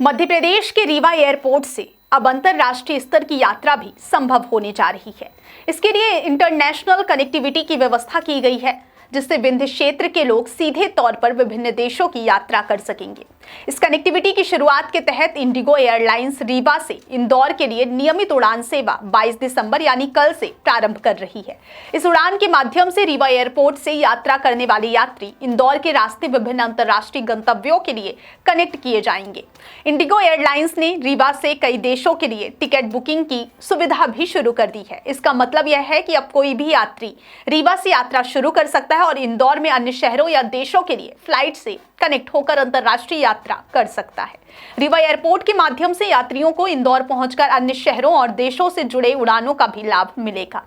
मध्य प्रदेश के रीवा एयरपोर्ट से अब अंतर्राष्ट्रीय स्तर की यात्रा भी संभव होने जा रही है। इसके लिए इंटरनेशनल कनेक्टिविटी की व्यवस्था की गई है, जिससे विंध्य क्षेत्र के लोग सीधे तौर पर विभिन्न देशों की यात्रा कर सकेंगे। इस कनेक्टिविटी की शुरुआत के तहत इंडिगो एयरलाइंस रीवा से इंदौर के लिए नियमित उड़ान सेवा 22 दिसंबर यानी कल से प्रारंभ कर रही है। इस उड़ान के माध्यम से रीवा एयरपोर्ट से यात्रा करने वाले यात्री इंदौर के रास्ते विभिन्न अंतर्राष्ट्रीय गंतव्यों के लिए कनेक्ट किए जाएंगे। इंडिगो एयरलाइंस ने रीवा से कई देशों के लिए टिकट बुकिंग की सुविधा भी शुरू कर दी है। इसका मतलब यह है कि अब कोई भी यात्री रीवा से यात्रा शुरू कर सकता है और इंदौर में अन्य शहरों या देशों के लिए फ्लाइट से कनेक्ट होकर अंतर्राष्ट्रीय यात्रा कर सकता है। रीवा एयरपोर्ट के माध्यम से यात्रियों को इंदौर पहुंचकर अन्य शहरों और देशों से जुड़े उड़ानों का भी लाभ मिलेगा।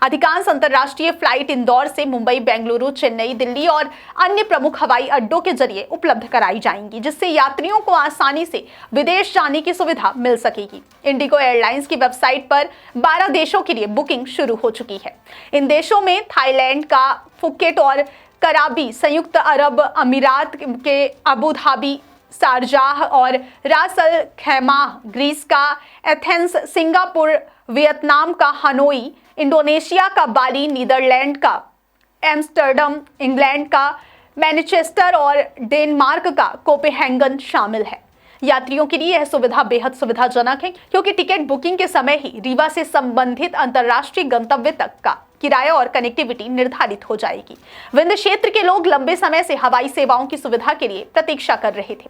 अधिकांश अंतर्राष्ट्रीय फ्लाइट इंदौर से मुंबई, बेंगलुरु, चेन्नई, दिल्ली और अन्य प्रमुख हवाई अड्डों के जरिए उपलब्ध कराई जाएंगी, जिससे यात्रियों को आसानी से विदेश जाने की सुविधा मिल सकेगी। इंडिगो एयरलाइंस की वेबसाइट पर 12 देशों के लिए बुकिंग शुरू हो चुकी है। इन देशों में थाईलैंड का फुकेट और कराबी, संयुक्त अरब अमीरात के अबू धाबी, शारजाह और रास अल खैमाह, ग्रीस का एथेंस, सिंगापुर, वियतनाम का हनोई, इंडोनेशिया का बाली, नीदरलैंड का एम्स्टर्डम, इंग्लैंड का मैनचेस्टर और डेनमार्क का कोपेनहेगन शामिल है। यात्रियों के लिए यह सुविधा बेहद सुविधाजनक है, क्योंकि टिकट बुकिंग के समय ही रीवा से संबंधित अंतर्राष्ट्रीय गंतव्य तक का किराया और कनेक्टिविटी निर्धारित हो जाएगी। विंध्य क्षेत्र के लोग लंबे समय से हवाई सेवाओं की सुविधा के लिए प्रतीक्षा कर रहे थे।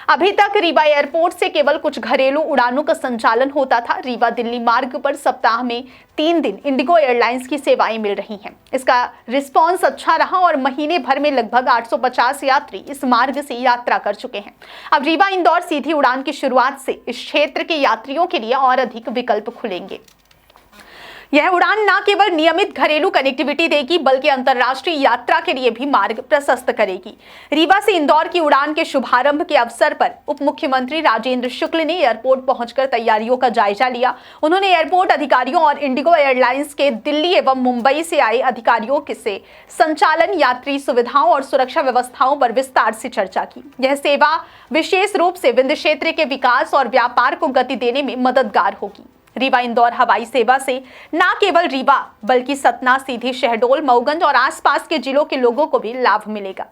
अभी तक रीवा एयरपोर्ट से केवल कुछ घरेलू उड़ानों का संचालन होता था। रीवा दिल्ली मार्ग पर सप्ताह में 3 दिन इंडिगो एयरलाइंस की सेवाएं मिल रही हैं। इसका रिस्पांस अच्छा रहा और महीने भर में लगभग 850 यात्री इस मार्ग से यात्रा कर चुके हैं। अब रीवा इंदौर सीधी उड़ान की शुरुआत से इस क्षेत्र के यात्रियों के लिए और अधिक विकल्प खुलेंगे। यह उड़ान न केवल नियमित घरेलू कनेक्टिविटी देगी, बल्कि अंतर्राष्ट्रीय यात्रा के लिए भी मार्ग प्रशस्त करेगी। रीवा से इंदौर की उड़ान के शुभारंभ के अवसर पर उप मुख्यमंत्री राजेंद्र शुक्ल ने एयरपोर्ट पहुंचकर तैयारियों का जायजा लिया। उन्होंने एयरपोर्ट अधिकारियों और इंडिगो एयरलाइंस के दिल्ली एवं मुंबई से आए अधिकारियों से संचालन, यात्री सुविधाओं और सुरक्षा व्यवस्थाओं पर विस्तार से चर्चा की। यह सेवा विशेष रूप से विंध्य क्षेत्र के विकास और व्यापार को गति देने में मददगार होगी। रीवा इंदौर हवाई सेवा से न केवल रीवा बल्कि सतना, सीधी, शहडोल, मऊगंज और आसपास के जिलों के लोगों को भी लाभ मिलेगा।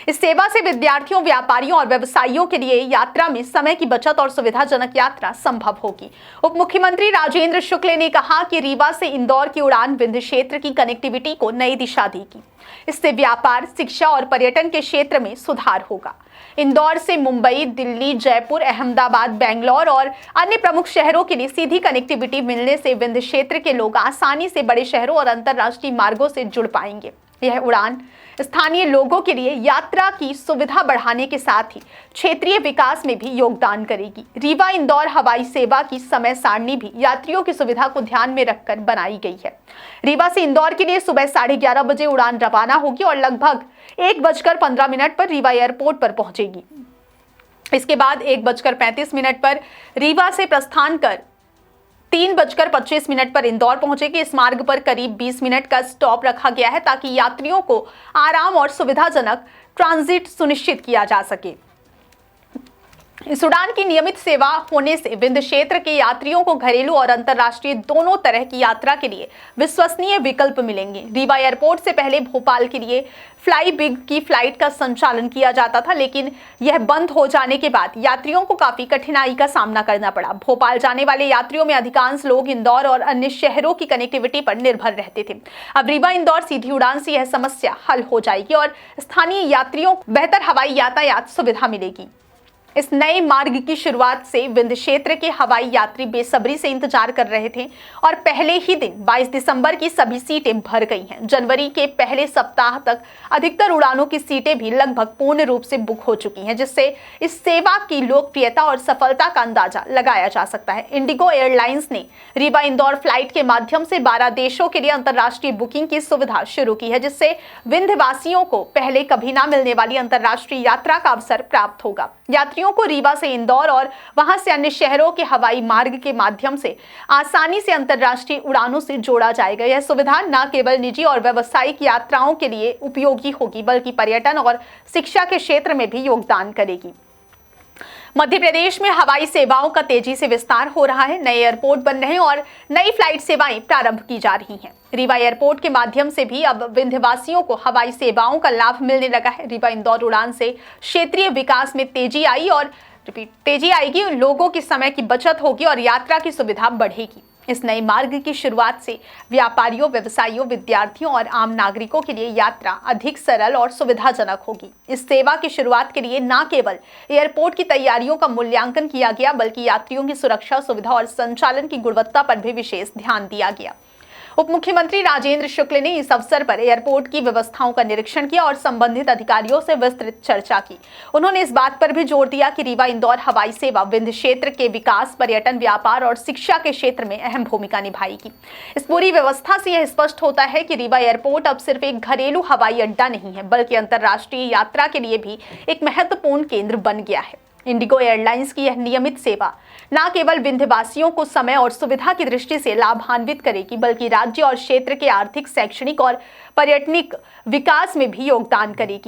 इस सेवा से विद्यार्थियों, व्यापारियों और व्यवसायियों के लिए यात्रा में समय की बचत और सुविधाजनक यात्रा संभव होगी। उप मुख्यमंत्री राजेंद्र शुक्ल ने कहा कि रीवा से इंदौर की उड़ान विंध्य क्षेत्र की कनेक्टिविटी को नई दिशा देगी। इससे व्यापार, शिक्षा और पर्यटन के क्षेत्र में सुधार होगा। इंदौर से मुंबई, दिल्ली, जयपुर, अहमदाबाद, बेंगलोर और अन्य प्रमुख शहरों के लिए सीधी कनेक्टिविटी मिलने से विंध्य क्षेत्र के लोग आसानी से बड़े शहरों और अंतर्राष्ट्रीय मार्गों से जुड़ पाएंगे। यह उड़ान स्थानीय लोगों के लिए यात्रा की सुविधा बढ़ाने के साथ ही क्षेत्रीय विकास में भी योगदान करेगी। रीवा इंदौर हवाई सेवा की समय सारणी भी यात्रियों की सुविधा को ध्यान में रखकर बनाई गई है। रीवा से इंदौर के लिए सुबह 11:30 बजे उड़ान रवाना होगी और लगभग 1:15 पर रीवा एयरपोर्ट पर पहुंचेगी। इसके बाद 1:35 पर रीवा से प्रस्थान कर 3:25 पर इंदौर पहुंचेगी। इस मार्ग पर करीब 20 मिनट का स्टॉप रखा गया है, ताकि यात्रियों को आराम और सुविधाजनक ट्रांजिट सुनिश्चित किया जा सके। इस उड़ान की नियमित सेवा होने से विंध्य क्षेत्र के यात्रियों को घरेलू और अंतर्राष्ट्रीय दोनों तरह की यात्रा के लिए विश्वसनीय विकल्प मिलेंगे। रीवा एयरपोर्ट से पहले भोपाल के लिए फ्लाई बिग की फ्लाइट का संचालन किया जाता था, लेकिन यह बंद हो जाने के बाद यात्रियों को काफी कठिनाई का सामना करना पड़ा। भोपाल जाने वाले यात्रियों में अधिकांश लोग इंदौर और अन्य शहरों की कनेक्टिविटी पर निर्भर रहते थे। अब रीवा इंदौर सीधी उड़ान से यह समस्या हल हो जाएगी और स्थानीय यात्रियों को बेहतर हवाई यातायात सुविधा मिलेगी। इस नए मार्ग की शुरुआत से विंध्य क्षेत्र के हवाई यात्री बेसब्री से इंतजार कर रहे थे और पहले ही दिन 22 दिसंबर की सभी सीटें भर गई हैं। जनवरी के पहले सप्ताह तक अधिकतर उड़ानों की सीटें भी लगभग पूर्ण रूप से बुक हो चुकी हैं, जिससे इस सेवा की लोकप्रियता और सफलता का अंदाजा लगाया जा सकता है। इंडिगो एयरलाइंस ने रीवा इंदौर फ्लाइट के माध्यम से 12 देशों के लिए अंतर्राष्ट्रीय बुकिंग की सुविधा शुरू की है, जिससे विंध्यवासियों को पहले कभी ना मिलने वाली अंतर्राष्ट्रीय यात्रा का अवसर प्राप्त होगा। यात्रियों को रीवा से इंदौर और वहां से अन्य शहरों के हवाई मार्ग के माध्यम से आसानी से अंतर्राष्ट्रीय उड़ानों से जोड़ा जाएगा। यह सुविधा न केवल निजी और व्यावसायिक यात्राओं के लिए उपयोगी होगी, बल्कि पर्यटन और शिक्षा के क्षेत्र में भी योगदान करेगी। मध्य प्रदेश में हवाई सेवाओं का तेजी से विस्तार हो रहा है। नए एयरपोर्ट बन रहे हैं और नई फ्लाइट सेवाएं प्रारंभ की जा रही हैं। रीवा एयरपोर्ट के माध्यम से भी अब विंध्यवासियों को हवाई सेवाओं का लाभ मिलने लगा है। रीवा इंदौर उड़ान से क्षेत्रीय विकास में तेजी आएगी, लोगों के समय की बचत होगी और यात्रा की सुविधा बढ़ेगी। इस नए मार्ग की शुरुआत से व्यापारियों, व्यवसायियों, विद्यार्थियों और आम नागरिकों के लिए यात्रा अधिक सरल और सुविधाजनक होगी। इस सेवा की शुरुआत के लिए न केवल एयरपोर्ट की तैयारियों का मूल्यांकन किया गया, बल्कि यात्रियों की सुरक्षा, सुविधा और संचालन की गुणवत्ता पर भी विशेष ध्यान दिया गया। उप मुख्यमंत्री राजेंद्र शुक्ल ने इस अवसर पर एयरपोर्ट की व्यवस्थाओं का निरीक्षण किया और संबंधित अधिकारियों से विस्तृत चर्चा की। उन्होंने इस बात पर भी जोर दिया कि रीवा इंदौर हवाई सेवा विंध्य क्षेत्र के विकास, पर्यटन, व्यापार और शिक्षा के क्षेत्र में अहम भूमिका निभाएगी। इस पूरी व्यवस्था से यह स्पष्ट होता है कि रीवा एयरपोर्ट अब सिर्फ एक घरेलू हवाई अड्डा नहीं है, बल्कि अंतर्राष्ट्रीय यात्रा के लिए भी एक महत्वपूर्ण केंद्र बन गया है। इंडिगो एयरलाइंस की यह नियमित सेवा न केवल विंध्यवासियों को समय और सुविधा की दृष्टि से लाभान्वित करेगी, बल्कि राज्य और क्षेत्र के आर्थिक, शैक्षणिक और पर्यटनिक विकास में भी योगदान करेगी।